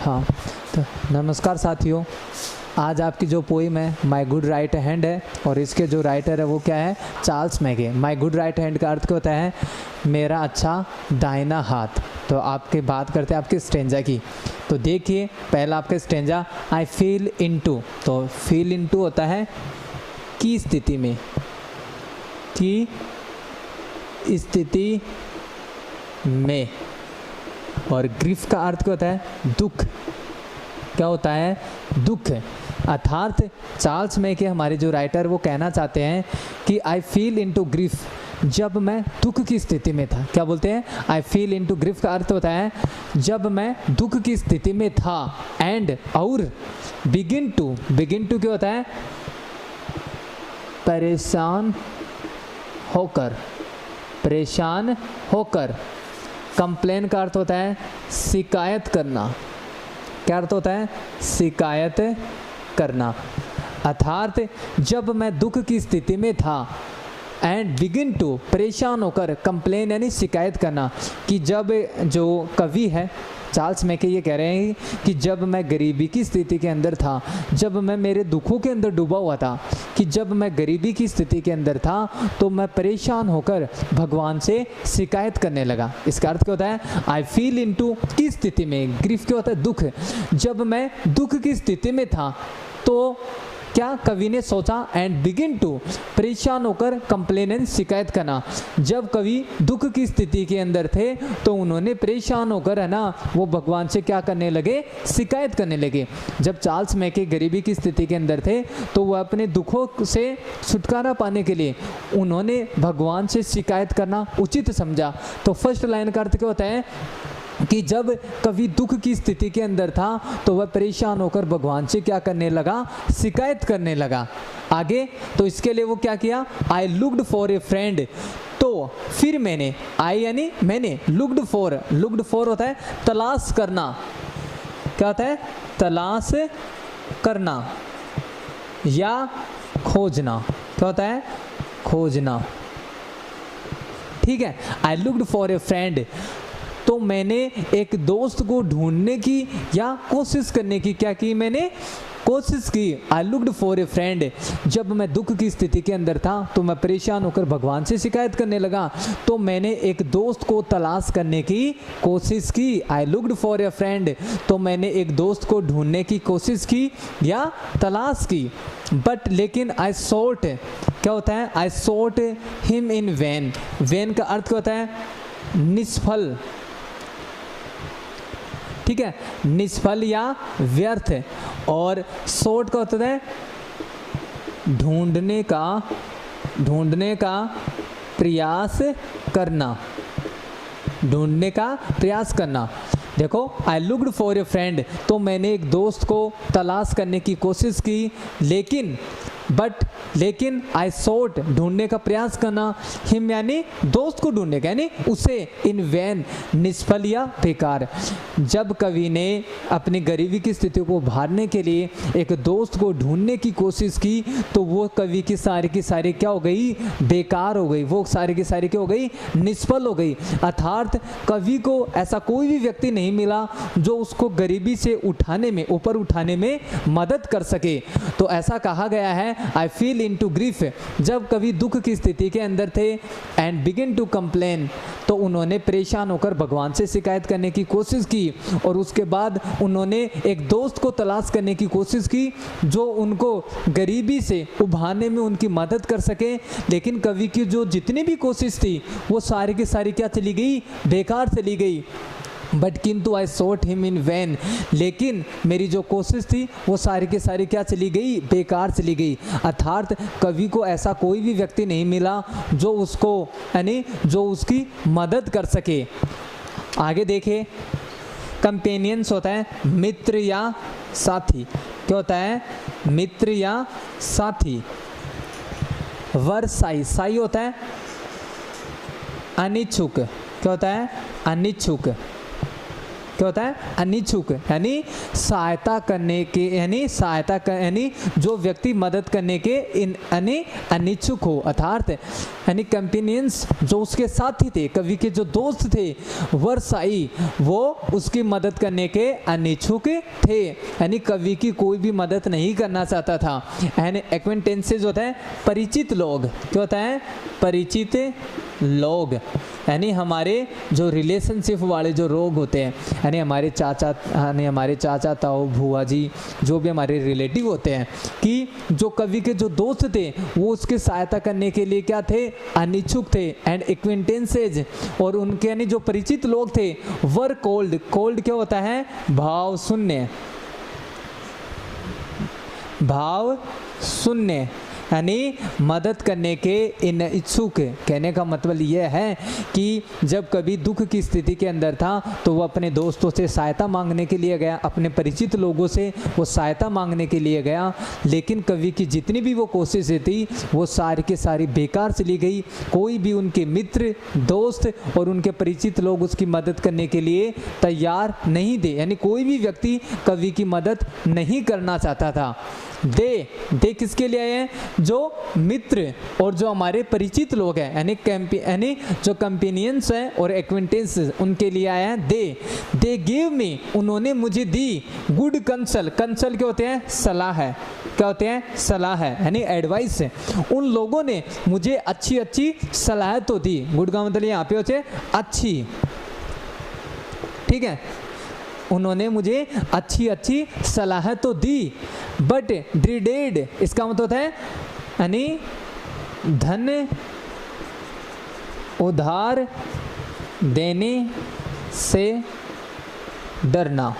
हाँ, तो नमस्कार साथियों। आज आपकी जो पोइम है माई गुड राइट हैंड है और इसके जो राइटर है वो क्या है, चार्ल्स मैगे। माई गुड राइट हैंड का अर्थ क्या होता है, मेरा अच्छा दाहिना हाथ। तो आपके बात करते हैं आपके स्टेंजा की। तो देखिए पहला आपका स्टेंजा, आई फील इनटू। तो फील इनटू होता है की स्थिति में, की स्थिति में। और ग्रीफ का अर्थ क्या होता है, दुख। क्या होता है, दुख। अर्थात चार्ल्स मैगे हमारे जो राइटर वो कहना चाहते हैं कि आई फील इनटू ग्रीफ, जब मैं दुख की स्थिति में था। क्या बोलते हैं, आई फील इनटू ग्रीफ का अर्थ होता है जब मैं दुख की स्थिति में था। एंड और बिगिन टू, बिगिन टू क्या होता है, परेशान होकर, परेशान होकर। कंप्लेन का अर्थ होता है शिकायत करना। क्या अर्थ होता है, शिकायत करना। अर्थात जब मैं दुख की स्थिति में था, एंड बिगिन टू परेशान होकर, कंप्लेन यानी शिकायत करना। कि जब जो कवि है चार्ल्स मैगे ये कह रहे हैं कि जब मैं गरीबी की स्थिति के अंदर था, जब मैं मेरे दुखों के अंदर डूबा हुआ था, कि जब मैं गरीबी की स्थिति के अंदर था तो मैं परेशान होकर भगवान से शिकायत करने लगा। इसका अर्थ क्या होता है, आई फील इनटू की स्थिति में, ग्रीफ क्या होता है, दुख। जब मैं दुख की स्थिति में था तो क्या कवि ने सोचा, एंड बिगिन टू परेशान होकर, कंप्लेन एंड शिकायत करना। जब कवि दुख की स्थिति के अंदर थे तो उन्होंने परेशान होकर है ना वो भगवान से क्या करने लगे, शिकायत करने लगे। जब चार्ल्स मैगे गरीबी की स्थिति के अंदर थे तो वह अपने दुखों से छुटकारा पाने के लिए उन्होंने भगवान से शिकायत करना उचित समझा। तो फर्स्ट लाइन का अर्थ क्या होता है कि जब कवि दुख की स्थिति के अंदर था तो वह परेशान होकर भगवान से क्या करने लगा, शिकायत करने लगा। आगे तो इसके लिए वो क्या किया, I looked for a friend. तो फिर मैंने, आई यानी मैंने, लुक्ड फॉर, लुक्ड फॉर होता है तलाश करना। क्या होता है, तलाश करना या खोजना। क्या होता है, खोजना। ठीक है, I looked for a friend. तो मैंने एक दोस्त को ढूंढने की या कोशिश करने की, क्या की, मैंने कोशिश की। I looked for a friend. जब मैं दुख की स्थिति के अंदर था तो मैं परेशान होकर भगवान से शिकायत करने लगा, तो मैंने एक दोस्त को तलाश करने की कोशिश की। I looked for a friend. तो मैंने एक दोस्त को ढूंढने की कोशिश की या तलाश की। बट लेकिन आई सॉट, क्या होता है, I sought him in vain. Vain का अर्थ क्या होता है, निष्फल। ठीक है, निष्फल या व्यर्थ। और सोट का होता है ढूंढने का, ढूंढने का प्रयास करना, ढूंढने का प्रयास करना। देखो, I looked for a friend, तो मैंने एक दोस्त को तलाश करने की कोशिश की, लेकिन बट लेकिन आई सॉट, ढूंढने का प्रयास करना, हिम यानी दोस्त को ढूंढने का, यानी उसे, इन वैन, निष्फल या बेकार। जब कवि ने अपनी गरीबी की स्थिति को उभारने के लिए एक दोस्त को ढूंढने की कोशिश की तो वो कवि की सारी क्या हो गई, बेकार हो गई। वो सारी की सारी क्या हो गई, निष्फल हो गई। अर्थात कवि को ऐसा कोई भी व्यक्ति नहीं मिला जो उसको गरीबी से उठाने में, ऊपर उठाने में मदद कर सके। तो ऐसा कहा गया है, आई फील इनटू ग्रीफ। जब कवि दुख की स्थिति के अंदर थे, एंड बिगिन टू कंप्लेन, तो उन्होंने परेशान होकर भगवान से शिकायत करने की कोशिश की। और उसके बाद उन्होंने एक दोस्त को तलाश करने की कोशिश की जो उनको गरीबी से उभारने में उनकी मदद कर सके। लेकिन कवि की जो जितनी भी कोशिश थी वो सारी की सारी क्या चली गई, बेकार चली गई। बट किंतु आई सॉट हिम इन वैन, लेकिन मेरी जो कोशिश थी वो सारी की सारी क्या चली गई, बेकार चली गई। अर्थात कवि को ऐसा कोई भी व्यक्ति नहीं मिला जो उसको, यानी जो उसकी मदद कर सके। आगे देखे, कंपेनियंस होता है मित्र या साथी। क्या होता है, मित्र या साथी। वर साई, साई होता है अनिच्छुक। क्या होता है, अनिच्छुक। क्या होता है? अनिच्छुक, यानी सहायता करने के, यानी जो व्यक्ति मदद करने के अनिच्छुक हो, अर्थात यानी कंपेनियंस जो उसके साथी थे, कवि के जो दोस्त थे, वर्साई वो उसकी मदद करने के अनिच्छुक थे, यानी कवि की कोई भी मदद नहीं करना चाहता था। यानी एक्वेंटेंसेस होता है परिचित लोग, क्या होता है? परिचित लोग, यानी हमारे जो रिलेशनशिप वाले जो लोग होते हैं, यानी हमारे चाचा ताऊ भूआ जी, जो भी हमारे रिलेटिव होते हैं, कि जो कवि के जो दोस्त थे वो उसकी सहायता करने के लिए क्या थे? अनिच्छुक थे। एंड एक्वेंटेंसेज, और उनके यानी जो परिचित लोग थे, वर कोल्ड, कोल्ड क्या होता है? भाव शून्य, भाव शून्य, यानी मदद करने के इच्छुक। कहने का मतलब यह है कि जब कभी दुख की स्थिति के अंदर था तो वो अपने दोस्तों से सहायता मांगने के लिए गया, अपने परिचित लोगों से वो सहायता मांगने के लिए गया, लेकिन कवि की जितनी भी वो कोशिशें थी वो सारी की सारी बेकार चली गई। कोई भी उनके मित्र, दोस्त और उनके परिचित लोग उसकी मदद करने के लिए तैयार नहीं थे, यानी कोई भी व्यक्ति कवि की मदद नहीं करना चाहता था। दे किसके लिए आए हैं? जो मित्र और जो हमारे परिचित लोग हैं, यानी जो कंपेनियंस हैं और एक्वेंटेंस, उनके लिए आए हैं। दे गिव मी, उन्होंने मुझे दी, गुड कंसल, कंसल क्या होते हैं? सलाह है, क्या होते हैं? सलाह है, यानी एडवाइस है। उन लोगों ने मुझे अच्छी अच्छी सलाह तो दी। गुड का मतलब यहाँ पे होते अच्छी, ठीक है, उन्होंने मुझे अच्छी अच्छी सलाह तो दी, बट ड्रीडेड, इसका मतलब होता है यानी धन उधार देने से डरना।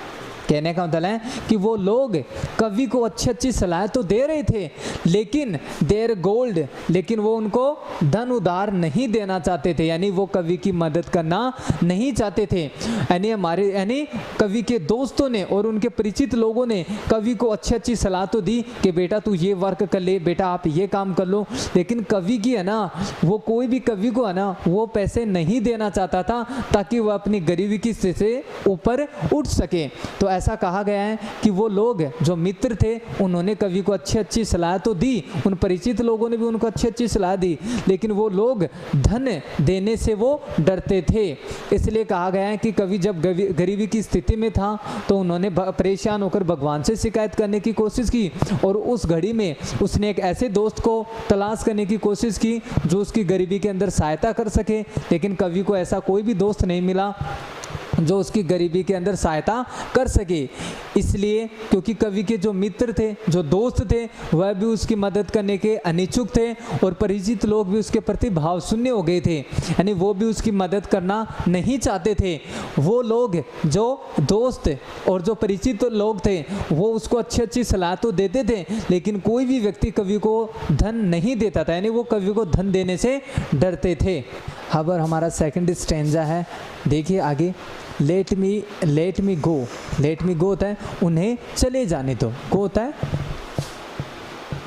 कहने का मतलब है कि वो लोग कवि को अच्छी अच्छी सलाह तो दे रहे थे, लेकिन देर गोल्ड, लेकिन वो उनको धन उधार नहीं देना चाहते थे, यानी वो कवि की मदद करना नहीं चाहते थे। यानी कवि के दोस्तों ने और उनके परिचित लोगों ने कवि को अच्छी अच्छी सलाह तो दी कि बेटा तू ये वर्क कर ले, बेटा आप ये काम कर लो, लेकिन कवि की है ना, वो कोई भी कवि को है ना वो पैसे नहीं देना चाहता था ताकि वह अपनी गरीबी की स्थिति से ऊपर उठ सके। तो ऐसा कहा गया है कि वो लोग जो मित्र थे उन्होंने कवि को अच्छी अच्छी सलाह तो दी, उन परिचित लोगों ने भी उनको अच्छी अच्छी सलाह दी, लेकिन वो लोग धन देने से वो डरते थे। इसलिए कहा गया है कि कवि जब गरीबी की स्थिति में था तो उन्होंने परेशान होकर भगवान से शिकायत करने की कोशिश की, और उस घड़ी में उसने एक ऐसे दोस्त को तलाश करने की कोशिश की जो उसकी गरीबी के अंदर सहायता कर सके, लेकिन कवि को ऐसा कोई भी दोस्त नहीं मिला जो उसकी गरीबी के अंदर सहायता कर सके। इसलिए क्योंकि कवि के जो मित्र थे, जो दोस्त थे, वह भी उसकी मदद करने के अनिच्छुक थे और परिचित लोग भी उसके प्रति भाव शून्य हो गए थे, यानी वो भी उसकी मदद करना नहीं चाहते थे। वो लोग जो दोस्त और जो परिचित लोग थे वो उसको अच्छी अच्छी सलाह तो देते थे, लेकिन कोई भी व्यक्ति कवि को धन नहीं देता था, यानी वो कवि को धन देने से डरते थे। अब हमारा सेकंड स्टैंजा है, देखिए आगे। लेट मी गो, लेट मी गो होता है उन्हें चले जाने दो, गो होता है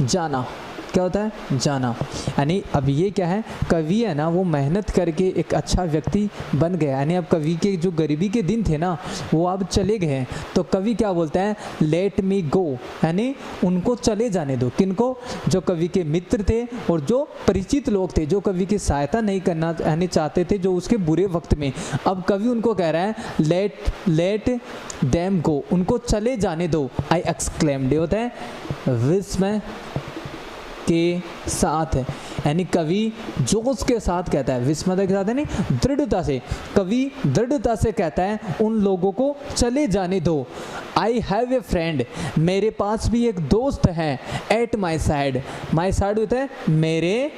जाना, क्या होता है? जाना। यानी अब ये क्या है, कवि है ना वो मेहनत करके एक अच्छा व्यक्ति बन गया, यानी अब कवि के जो गरीबी के दिन थे ना वो अब चले गए, तो कवि क्या बोलता है? लेट मी गो, यानी उनको चले जाने दो। किनको? जो कवि के मित्र थे और जो परिचित लोग थे, जो कवि की सहायता नहीं करना यानी चाहते थे, जो उसके बुरे वक्त में। अब कवि उनको कह रहा है लेट देम गो, उनको चले जाने दो। आई एक्सक्लेम्ड होता है विस्मय के साथ है, यानी कवि जोश के साथ कहता है, विस्मय के साथ है नहीं, दृढ़ता से, कवि दृढ़ता से कहता है उन लोगों को चले जाने दो। आई हैव ए फ्रेंड, मेरे पास भी एक दोस्त है, at my side, my side होता है मेरे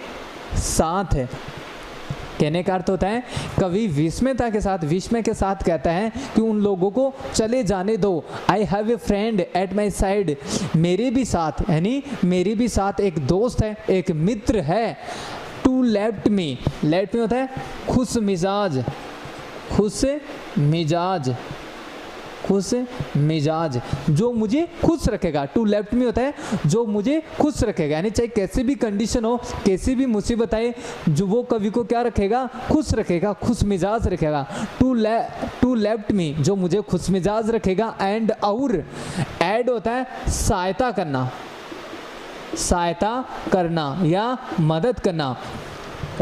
साथ है। कहने का अर्थ होता है कवि विस्मय के साथ कहता है कि उन लोगों को चले जाने दो। I have a friend at my side, मेरे भी साथ, यानी मेरे भी साथ एक दोस्त है, एक मित्र है। टू लेफ्ट मी होता है खुश मिजाज, खुश मिजाज, जो मुझे खुश रखेगा। टू लेफ्ट मी होता है जो मुझे खुश रखेगा, यानी चाहे कैसी भी कंडीशन हो, कैसी भी मुसीबत आए, जो वो कवि को क्या रखेगा, खुश रखेगा, खुश मिजाज रखेगा। टू लेफ्ट मी जो मुझे खुश मिजाज रखेगा। एंड और ऐड होता है सहायता करना, सहायता करना या मदद करना,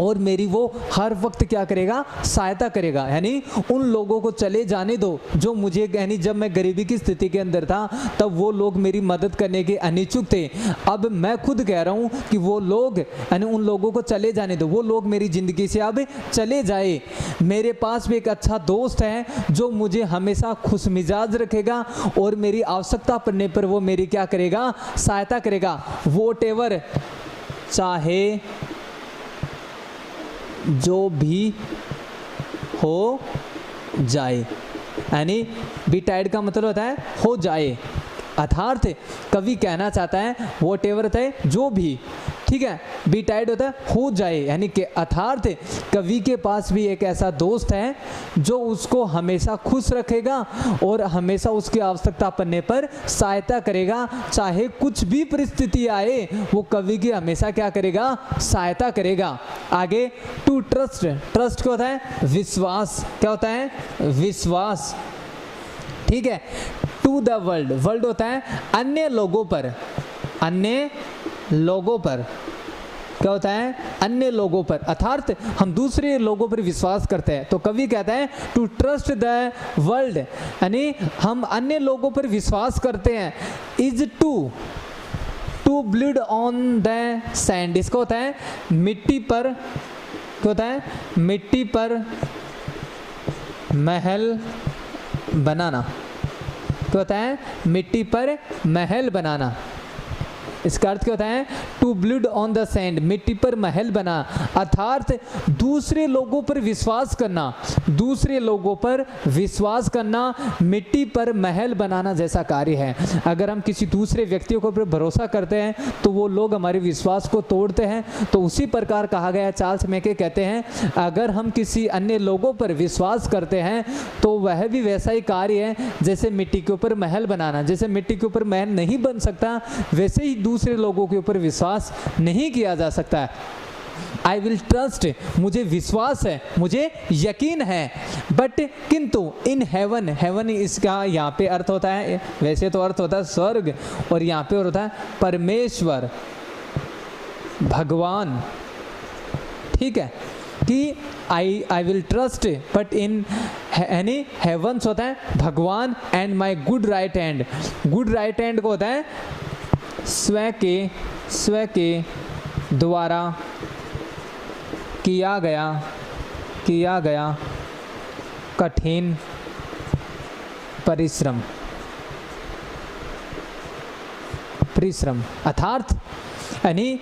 और मेरी वो हर वक्त क्या करेगा, सहायता करेगा। यानी उन लोगों को चले जाने दो जो मुझे, यानी जब मैं गरीबी की स्थिति के अंदर था तब वो लोग मेरी मदद करने के अनिच्छुक थे। अब मैं खुद कह रहा हूँ कि वो लोग, यानी उन लोगों को चले जाने दो, वो लोग मेरी ज़िंदगी से अब चले जाए। मेरे पास भी एक अच्छा दोस्त है जो मुझे हमेशा खुश मिजाज रखेगा और मेरी आवश्यकता पड़ने पर वो मेरी क्या करेगा, सहायता करेगा। वॉटएवर, चाहे जो भी हो जाए, यानी बीटाइड का मतलब होता है हो जाए, अर्थात कवि कहना चाहता है वॉटएवर होता है जो भी, ठीक है, बीटाइड होता है हो जाए, यानी कि अर्थात कवि के पास भी एक ऐसा दोस्त है जो उसको हमेशा खुश रखेगा और हमेशा उसकी आवश्यकता पड़ने पर सहायता करेगा। चाहे कुछ भी परिस्थिति आए वो कवि की हमेशा क्या करेगा, सहायता करेगा। आगे टू ट्रस्ट, ट्रस्ट क्या होता है, विश्वास, क्या होता है, विश्वास, ठीक है। टू द वर्ल्ड, वर्ल्ड होता है अन्य लोगों पर, अन्य लोगों पर, क्या होता है, अन्य लोगों पर, अर्थात हम दूसरे लोगों पर विश्वास करते हैं। तो कवि कहता है टू ट्रस्ट द वर्ल्ड, यानी हम अन्य लोगों पर विश्वास करते हैं। Is to bleed on the sand, इसका होता है मिट्टी पर, क्या होता है, मिट्टी पर महल बनाना, क्या होता है, मिट्टी पर महल बनाना। इसका अर्थ क्या होता है, to bleed on the sand, मिट्टी पर महल बना, अर्थात दूसरे लोगों पर विश्वास करना, दूसरे लोगों पर विश्वास करना मिट्टी पर महल बनाना जैसा कार्य है। अगर हम किसी दूसरे व्यक्तियों के ऊपर भरोसा करते हैं तो वो लोग हमारे विश्वास को तोड़ते हैं। तो उसी प्रकार कहा गया, चार्ल्स मैके कहते हैं अगर हम किसी अन्य लोगों पर विश्वास करते हैं तो वह भी वैसा ही कार्य है जैसे मिट्टी के ऊपर महल बनाना। जैसे मिट्टी के ऊपर महल नहीं बन सकता, वैसे ही दूसरे लोगों के ऊपर विश्वास नहीं किया जा सकता है। आई विल ट्रस्ट, मुझे विश्वास है, मुझे यकीन है, बट किंतु इन हेवन, हेवन इसका यहाँ पे अर्थ होता है, वैसे तो अर्थ होता है स्वर्ग, और यहाँ पे होता है परमेश्वर, भगवान, ठीक है, कि I will trust but in any heavens होता है भगवान, and my good right hand, good right hand को होता है स्व के द्वारा किया गया कठिन परिश्रम, अर्थात यानी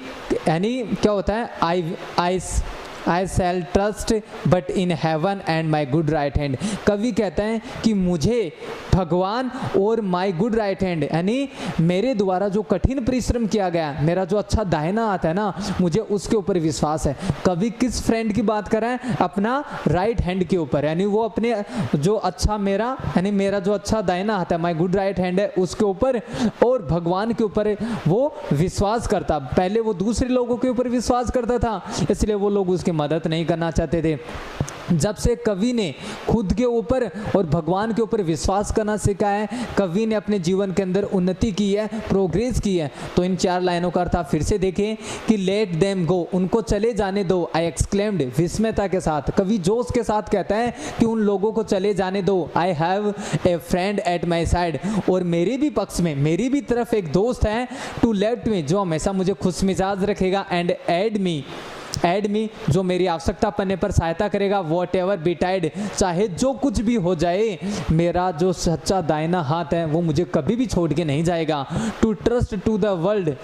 क्या होता है, I shall trust but in heaven and my good right hand. कवि कहता है कि मुझे भगवान और माई गुड राइट हैंड, यानी मेरे द्वारा जो कठिन परिश्रम किया गया, मेरा जो अच्छा दाहिना हाथ है ना, मुझे उसके ऊपर विश्वास है। कवि किस फ्रेंड की बात कर रहा है, अपना राइट हैंड के ऊपर, यानी वो अपने जो अच्छा मेरा, यानी मेरा जो अच्छा दाहिना हाथ है, माई गुड राइट हैंड है, उसके ऊपर और भगवान के ऊपर वो विश्वास करता। पहले वो दूसरे लोगों के ऊपर विश्वास करता था, इसलिए वो लोग उसके मदद नहीं करना चाहते थे। जब से कवि ने खुद के ऊपर और भगवान के ऊपर विश्वास करना सीखा है, कवि ने अपने जीवन के अंदर उन्नति की है, प्रोग्रेस की है। तो इन 4 लाइनों का अर्थ आप फिर से देखें कि लेट देम गो, उनको चले जाने दो। आई एक्सक्लेम्ड, विस्मयता के साथ, कवि जोश के साथ कहता है कि उन लोगों को चले जाने दो। I have a friend at my side, और मेरे भी पक्ष में, मेरी भी तरफ एक दोस्त है, टू लेफ्ट मी, जो हमेशा मुझे खुश मिजाज रखेगा, एंड एड मी, जो मेरी आवश्यकता पड़ने पर सहायता करेगा। वॉट एवर बीटाइड, चाहे जो कुछ भी हो जाए, मेरा जो सच्चा दाहिना हाथ है वो मुझे कभी भी छोड़ के नहीं जाएगा। To trust to the world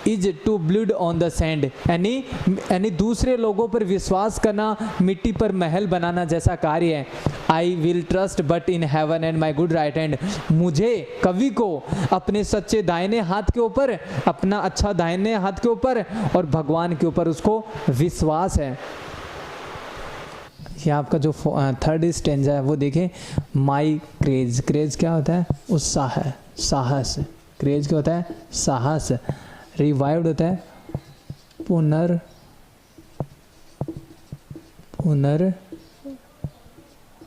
is to bleed on the sand, यानी दूसरे लोगों पर विश्वास करना मिट्टी पर महल बनाना जैसा कार्य है। आई will trust but in heaven and my good right hand, मुझे कवि को अपने सच्चे दाहिने हाथ के ऊपर, अपना अच्छा दाहिने हाथ के ऊपर और भगवान के ऊपर उसको विश्वास है। ये आपका जो थर्ड स्टेंजा है वो देखें, माई क्रेज, क्रेज क्या होता है? उत्साह है, साहस। क्रेज क्या होता है? साहस। रिवाइव्ड होता है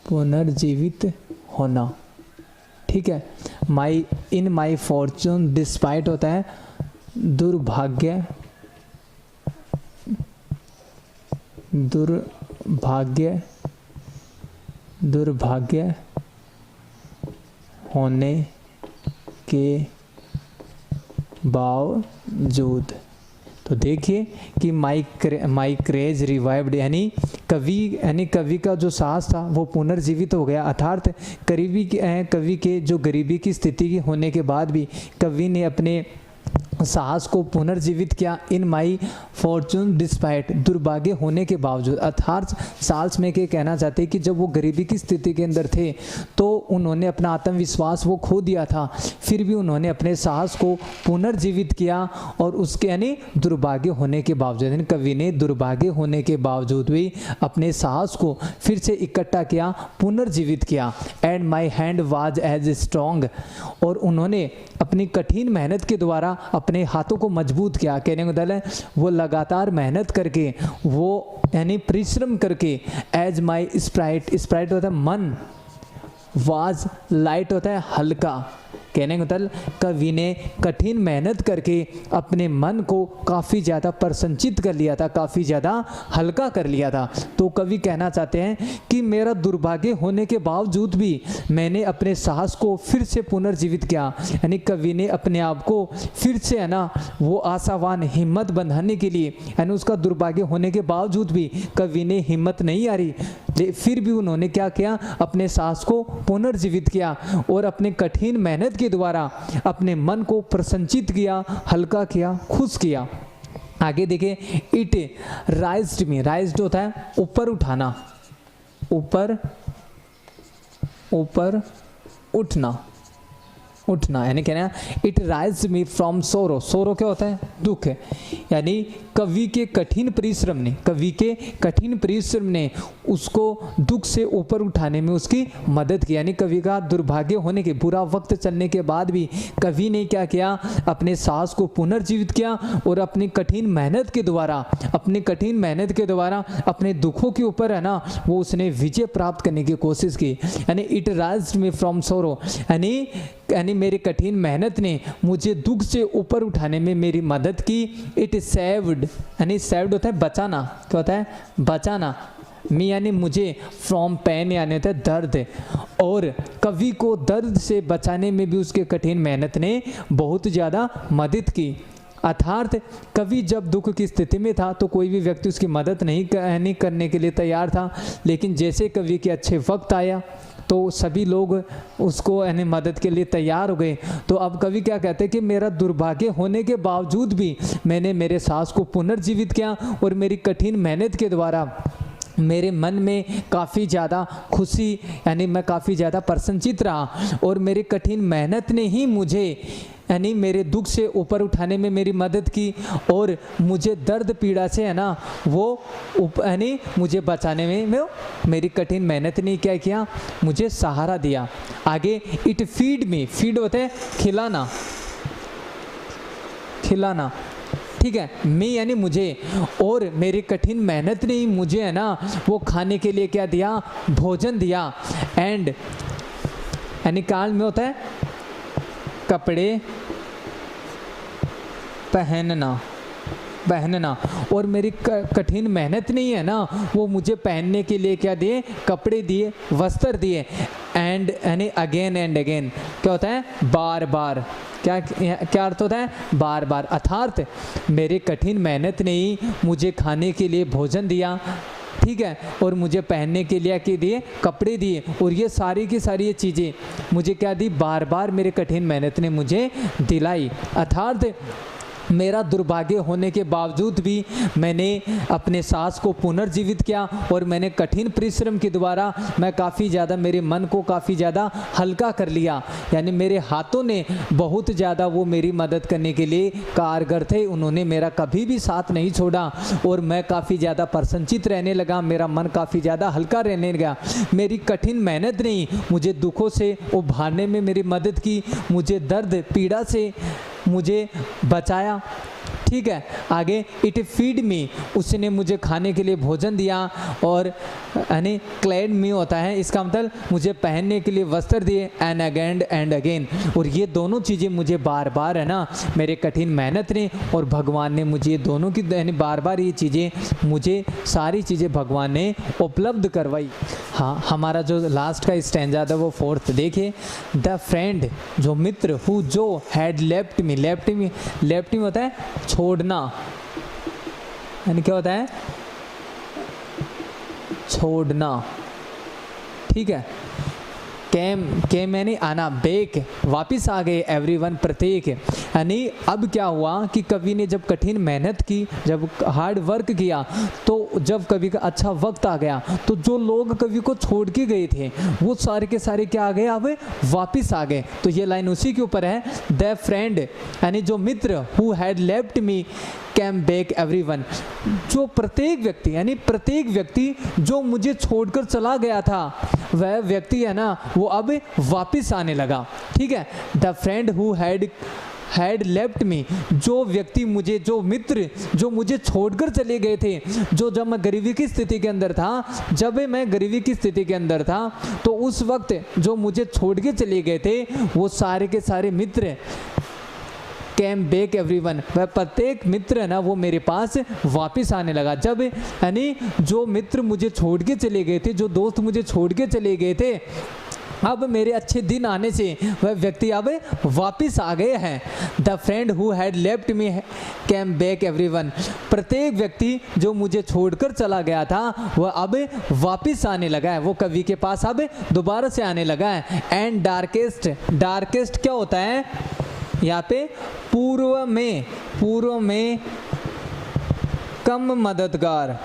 पुनर्जीवित होना, ठीक है। माई इन माई फॉर्चून डिस्पाइट होता है दुर्भाग्य होने के बावजूद। तो देखिए कि माई क्रेज रिवाइव्ड, यानी कवि का जो साहस था वो पुनर्जीवित हो गया। अर्थात कवि के जो गरीबी की स्थिति होने के बाद भी कवि ने अपने साहस को पुनर्जीवित किया। इन माई फॉर्चून डिस्पाइट, दुर्भाग्य होने के बावजूद। अर्थात चार्ल्स मैके कहना चाहते हैं कि जब वो गरीबी की स्थिति के अंदर थे तो उन्होंने अपना आत्मविश्वास वो खो दिया था, फिर भी उन्होंने अपने साहस को पुनर्जीवित किया और उसके यानी दुर्भाग्य होने के बावजूद, यानी कवि ने दुर्भाग्य होने के बावजूद भी अपने साहस को फिर से इकट्ठा किया, पुनर्जीवित किया। And my hand was as strong, और उन्होंने अपनी कठिन मेहनत के द्वारा अपने हाथों को मजबूत किया। कहने को मतलब है वो लगातार मेहनत करके, वो यानी परिश्रम करके, एज माई स्प्राइट होता है मन, वाज लाइट होता है हल्का। कहने का मतलब कवि ने कठिन मेहनत करके अपने मन को काफ़ी ज़्यादा प्रसन्नचित कर लिया था, काफ़ी ज़्यादा हल्का कर लिया था। तो कवि कहना चाहते हैं कि मेरा दुर्भाग्य होने के बावजूद भी मैंने अपने साहस को फिर से पुनर्जीवित किया। यानी कवि ने अपने आप को फिर से है ना वो आशावान, हिम्मत बंधाने के लिए, यानी उसका दुर्भाग्य होने के बावजूद भी कवि ने हिम्मत नहीं आ रही, फिर भी उन्होंने क्या किया? अपने साहस को पुनर्जीवित किया और अपने कठिन मेहनत के द्वारा अपने मन को प्रसन्नचित किया, हल्का किया, खुश किया। आगे देखिए, इट राइज्ड मी, राइज्ड होता है ऊपर उठाना, ऊपर उठना, यानी कहना इट राइज्ड मी फ्रॉम सोरो। सोरो क्या होता है? दुख है। यानी कवि के कठिन परिश्रम ने उसको दुख से ऊपर उठाने में उसकी मदद की। यानी कवि का दुर्भाग्य होने के, बुरा वक्त चलने के बाद भी कवि ने क्या किया? अपने साहस को पुनर्जीवित किया और अपनी कठिन मेहनत के द्वारा अपने दुखों के ऊपर है ना वो उसने विजय प्राप्त करने की कोशिश की। यानी इट राइज्ड मी फ्रॉम सोरो, यानी मेरी कठिन मेहनत ने मुझे दुख से ऊपर उठाने में मेरी मदद की। इट सेव्ड, यानी सेव्ड होता है बचाना, क्या होता है? बचाना। मी यानी मुझे, फ्रॉम पेन यानी होता है दर्द, और कवि को दर्द से बचाने में भी उसके कठिन मेहनत ने बहुत ज़्यादा मदद की। अर्थात कवि जब दुख की स्थिति में था तो कोई भी व्यक्ति उसकी मदद नहीं करने के लिए तैयार था, लेकिन जैसे कवि के अच्छे वक्त आया तो सभी लोग उसको यानी मदद के लिए तैयार हो गए। तो अब कवि क्या कहते हैं कि मेरा दुर्भाग्य होने के बावजूद भी मैंने मेरे साहस को पुनर्जीवित किया और मेरी कठिन मेहनत के द्वारा मेरे मन में काफ़ी ज़्यादा खुशी, यानी मैं काफ़ी ज़्यादा प्रसन्नचित रहा और मेरी कठिन मेहनत ने ही मुझे यानी मेरे दुख से ऊपर उठाने में मेरी मदद की और मुझे दर्द पीड़ा से है ना वो यानी मुझे बचाने में मेरी कठिन मेहनत ने क्या किया? मुझे सहारा दिया। आगे इट फीड मी, फीड होता है खिलाना, ठीक है। मी यानी मुझे, और मेरी कठिन मेहनत ने ही मुझे है ना वो खाने के लिए क्या दिया? भोजन दिया। एंड यानी काल में होता है कपड़े पहनना, और मेरी कठिन मेहनत नहीं है ना वो मुझे पहनने के लिए क्या दिए? कपड़े दिए, वस्त्र दिए। एंड यानी अगेन एंड अगेन क्या होता है? बार बार। क्या अर्थ होता है? बार बार। अर्थात मेरी कठिन मेहनत ने ही मुझे खाने के लिए भोजन दिया, ठीक है, और मुझे पहनने के लिए क्या दिए? कपड़े दिए, और ये सारी की सारी ये चीज़ें मुझे क्या दी? बार बार मेरे कठिन मेहनत ने मुझे दिलाई। अर्थात मेरा दुर्भाग्य होने के बावजूद भी मैंने अपने सांस को पुनर्जीवित किया और मैंने कठिन परिश्रम के द्वारा मैं काफ़ी ज़्यादा मेरे मन को काफ़ी ज़्यादा हल्का कर लिया। यानी मेरे हाथों ने बहुत ज़्यादा वो मेरी मदद करने के लिए कारगर थे, उन्होंने मेरा कभी भी साथ नहीं छोड़ा और मैं काफ़ी ज़्यादा प्रसन्नचित रहने लगा, मेरा मन काफ़ी ज़्यादा हल्का रहने लगा। मेरी कठिन मेहनत ने मुझे दुखों से उभारने में मेरी मदद की, मुझे दर्द पीड़ा से मुझे बचाया। ठीक है, आगे इट फीड मी, उसने मुझे खाने के लिए भोजन दिया और यानी क्लैड मी होता है, इसका मतलब मुझे पहनने के लिए वस्त्र दिए, एंड अगेन। और ये दोनों चीज़ें मुझे बार बार है ना मेरे कठिन मेहनत ने और भगवान ने मुझे ये दोनों की यानी बार बार ये चीज़ें मुझे सारी चीज़ें भगवान ने उपलब्ध करवाई। हाँ, हमारा जो लास्ट का स्टैंजा था वो फोर्थ देखिए, द फ्रेंड जो मित्र हु जो हैड लेफ्ट मी होता है छोड़ना, यानी क्या होता है छोड़ना। ठीक है, कैम यानी आना, बेक वापिस आ गए, एवरीवन प्रत्येक। यानी अब क्या हुआ कि कवि ने जब कठिन मेहनत की, जब हार्ड वर्क किया, तो जब कवि का अच्छा वक्त आ गया तो जो लोग कवि को छोड़ के गए थे वो सारे के सारे क्या आ गए, अब वापिस आ गए। तो ये लाइन उसी के ऊपर है, द फ्रेंड यानी जो मित्र who had left me came back everyone, जो प्रत्येक व्यक्ति यानी प्रत्येक व्यक्ति जो मुझे छोड़कर चला गया था वह व्यक्ति है ना वो अब वापिस आने लगा। ठीक है, the friend who had left मी, जो व्यक्ति मुझे, जो मित्र जो मुझे छोड़कर चले गए थे, जो जब मैं गरीबी की स्थिति के अंदर था, जब मैं गरीबी की स्थिति के अंदर था तो उस वक्त जो मुझे छोड़ के चले गए थे वो सारे के सारे मित्र कैम बैक एवरीवन, वह प्रत्येक मित्र है ना वो मेरे पास वापस आने लगा। जब यानी जो मित्र मुझे छोड़ के चले गए थे, जो दोस्त मुझे छोड़ के चले गए थे, अब मेरे अच्छे दिन आने से वह व्यक्ति अब वापिस आ गए हैं। The friend who had left me came back everyone, प्रत्येक व्यक्ति जो मुझे छोड़कर चला गया था वह अब वापिस आने लगा है, वो कवि के पास अब दोबारा से आने लगा है। एंड डार्केस्ट क्या होता है यहाँ पे, पूर्व में कम मददगार,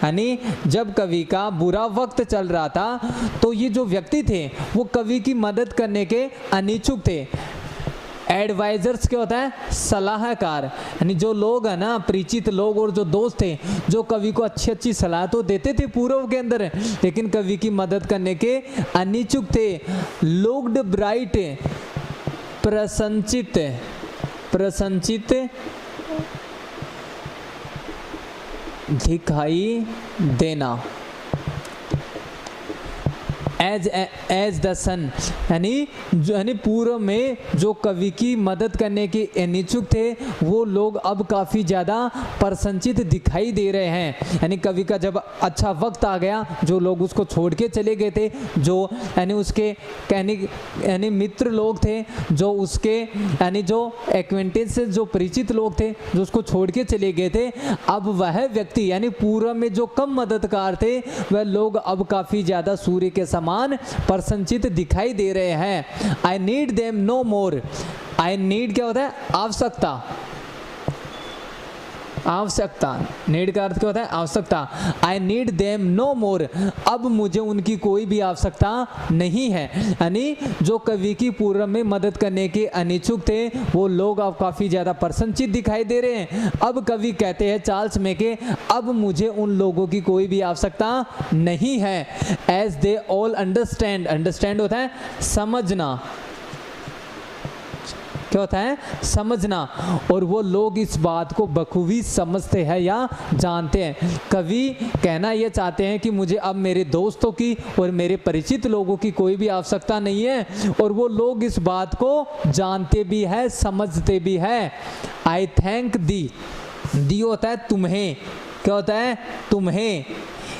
यानी जब कवि का बुरा वक्त चल रहा था तो ये जो व्यक्ति थे वो कवि की मदद करने के अनिच्छुक थे। एडवाइजर्स क्या होता है, सलाहकार, यानी जो लोग है ना परिचित लोग और जो दोस्त थे जो कवि को अच्छी अच्छी सलाह तो देते थे पूर्व के अंदर, लेकिन कवि की मदद करने के अनिच्छुक थे। लुक्ड ब्राइट, प्रसन्नचित दिखाई देना, एज द सन, यानी पूर्व में जो कवि की मदद करने के अनिच्छुक थे वो लोग अब काफ़ी ज़्यादा प्रसन्नचित दिखाई दे रहे हैं। यानी कवि का जब अच्छा वक्त आ गया, जो लोग उसको छोड़ के चले गए थे, जो यानी उसके यानी मित्र लोग थे, जो उसके यानी जो एक्वेंटेंस से जो परिचित लोग थे जो उसको छोड़ के चले गए थे, अब वह व्यक्ति यानी पूर्व में जो कम मददगार थे वह लोग अब काफ़ी ज़्यादा सूर्य के समान प्रसन्नचित दिखाई दे रहे हैं। I need them no more, I need क्या होता है, आवश्यकता, नीड का अर्थ क्या होता है, आवश्यकता। आई नीड देम नो मोर, अब मुझे उनकी कोई भी आवश्यकता नहीं है। यानी जो कवि की पूर्व में मदद करने के अनिच्छुक थे वो लोग अब काफ़ी ज़्यादा प्रसन्नचित दिखाई दे रहे हैं। अब कवि कहते हैं चार्ल्स मेके, अब मुझे उन लोगों की कोई भी आवश्यकता नहीं है। एज दे ऑल अंडरस्टैंड होता है समझना, क्या होता है, समझना, और वो लोग इस बात को बखूबी समझते हैं या जानते हैं। कवि कहना ये चाहते हैं कि मुझे अब मेरे दोस्तों की और मेरे परिचित लोगों की कोई भी आवश्यकता नहीं है, और वो लोग इस बात को जानते भी है, समझते भी है। आई थैंक दी होता है तुम्हें, क्या होता है, तुम्हें,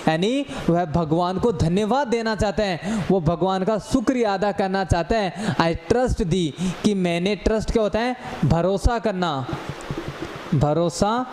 यानी वह भगवान को धन्यवाद देना चाहते हैं, वो भगवान का शुक्रिया अदा करना चाहते हैं। आई ट्रस्ट दी, कि मैंने, ट्रस्ट क्या होता है, भरोसा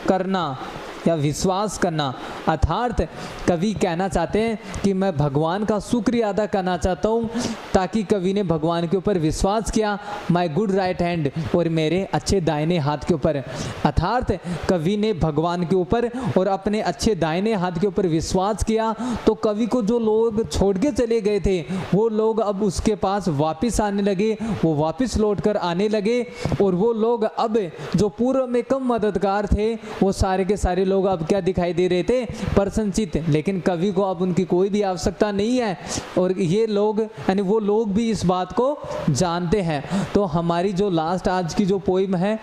करना या विश्वास करना। अर्थात कवि कहना चाहते हैं कि मैं भगवान का शुक्रिया अदा करना चाहता हूँ, ताकि कवि ने भगवान के ऊपर विश्वास किया, माय गुड राइट हैंड, और मेरे अच्छे दाहिने हाथ के ऊपर। अर्थात कवि ने भगवान के ऊपर और अपने अच्छे दाहिने हाथ के ऊपर विश्वास किया, तो कवि को जो लोग छोड़ के चले गए थे वो लोग अब उसके पास वापस आने लगे, वो वापस लौट कर आने लगे। और वो लोग अब जो पूर्व में कम मददगार थे वो सारे के सारे लोग अब क्या दिखाई दे रहे थे, प्रसन्नचित। लेकिन कवि को अब उनकी कोई भी आवश्यकता नहीं है, और ये लोग यानी वो लोग भी इस बात को जानते हैं। तो हमारी जो लास्ट आज की जो पोइम है,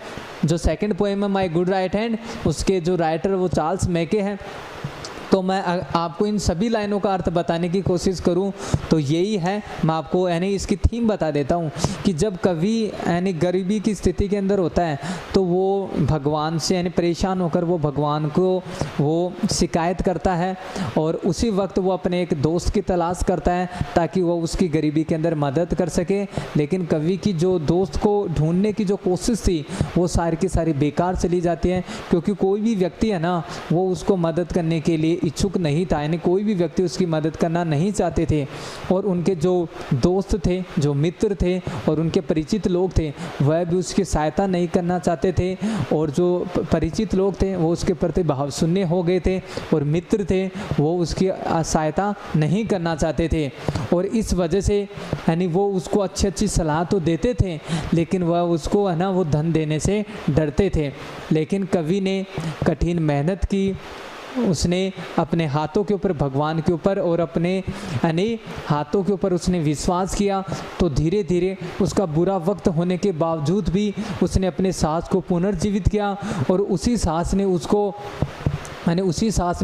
जो सेकंड पोइम है माय गुड राइट हैंड, उसके जो राइटर वो चार्ल्स मैके हैं। तो मैं आपको इन सभी लाइनों का अर्थ बताने की कोशिश करूं तो यही है, मैं आपको यानी इसकी थीम बता देता हूं कि जब कवि यानी गरीबी की स्थिति के अंदर होता है तो वो भगवान से यानी परेशान होकर वो भगवान को वो शिकायत करता है, और उसी वक्त वो अपने एक दोस्त की तलाश करता है ताकि वो उसकी गरीबी के अंदर मदद कर सके। लेकिन कवि की जो दोस्त को ढूंढने की जो कोशिश थी वो सारी की सारी बेकार चली जाती है, क्योंकि कोई भी व्यक्ति है ना वो उसको मदद करने के लिए इच्छुक नहीं था, यानी कोई भी व्यक्ति उसकी मदद करना नहीं चाहते थे। और उनके जो दोस्त थे, जो मित्र थे और उनके परिचित लोग थे वह भी उसकी सहायता नहीं करना चाहते थे, और जो परिचित लोग थे वो उसके प्रति भाव शून्य हो गए थे, और मित्र थे वो उसकी सहायता नहीं करना चाहते थे। और इस वजह से यानी वो उसको अच्छी अच्छी सलाह तो देते थे, लेकिन वह उसको है ना वो धन देने से डरते थे। लेकिन कवि ने कठिन मेहनत की, उसने अपने हाथों के ऊपर भगवान के ऊपर और अपने यानी हाथों के ऊपर उसने विश्वास किया, तो धीरे धीरे उसका बुरा वक्त होने के बावजूद भी उसने अपने सांस को पुनर्जीवित किया, और उसी सांस ने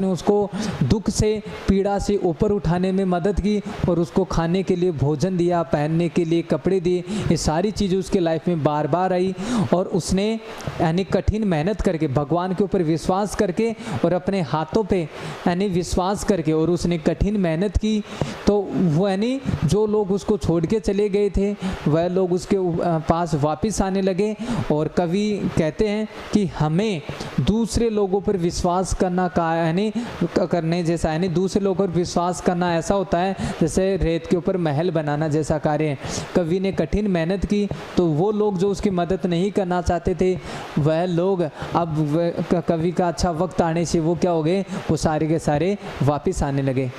उसको दुख से पीड़ा से ऊपर उठाने में मदद की, और उसको खाने के लिए भोजन दिया, पहनने के लिए कपड़े दिए। ये सारी चीज़ें उसके लाइफ में बार बार आई, और उसने यानी कठिन मेहनत करके भगवान के ऊपर विश्वास करके और अपने हाथों पे यानी विश्वास करके और उसने कठिन मेहनत की, तो वो यानी जो लोग उसको छोड़ के चले गए थे वह लोग उसके पास वापस आने लगे। और कवि कहते हैं कि हमें दूसरे लोगों पर विश्वास करना यानी करने जैसा, यानी दूसरे लोगों पर विश्वास करना ऐसा होता है जैसे रेत के ऊपर महल बनाना जैसा कार्य है। कवि ने कठिन मेहनत की, तो वो लोग जो उसकी मदद नहीं करना चाहते थे वह लोग अब कवि का अच्छा वक्त आने से वो क्या हो गए, वो सारे के सारे वापस आने लगे।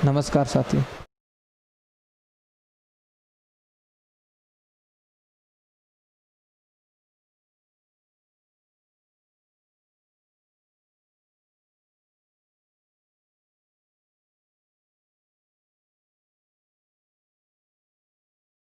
नमस्कार साथियों।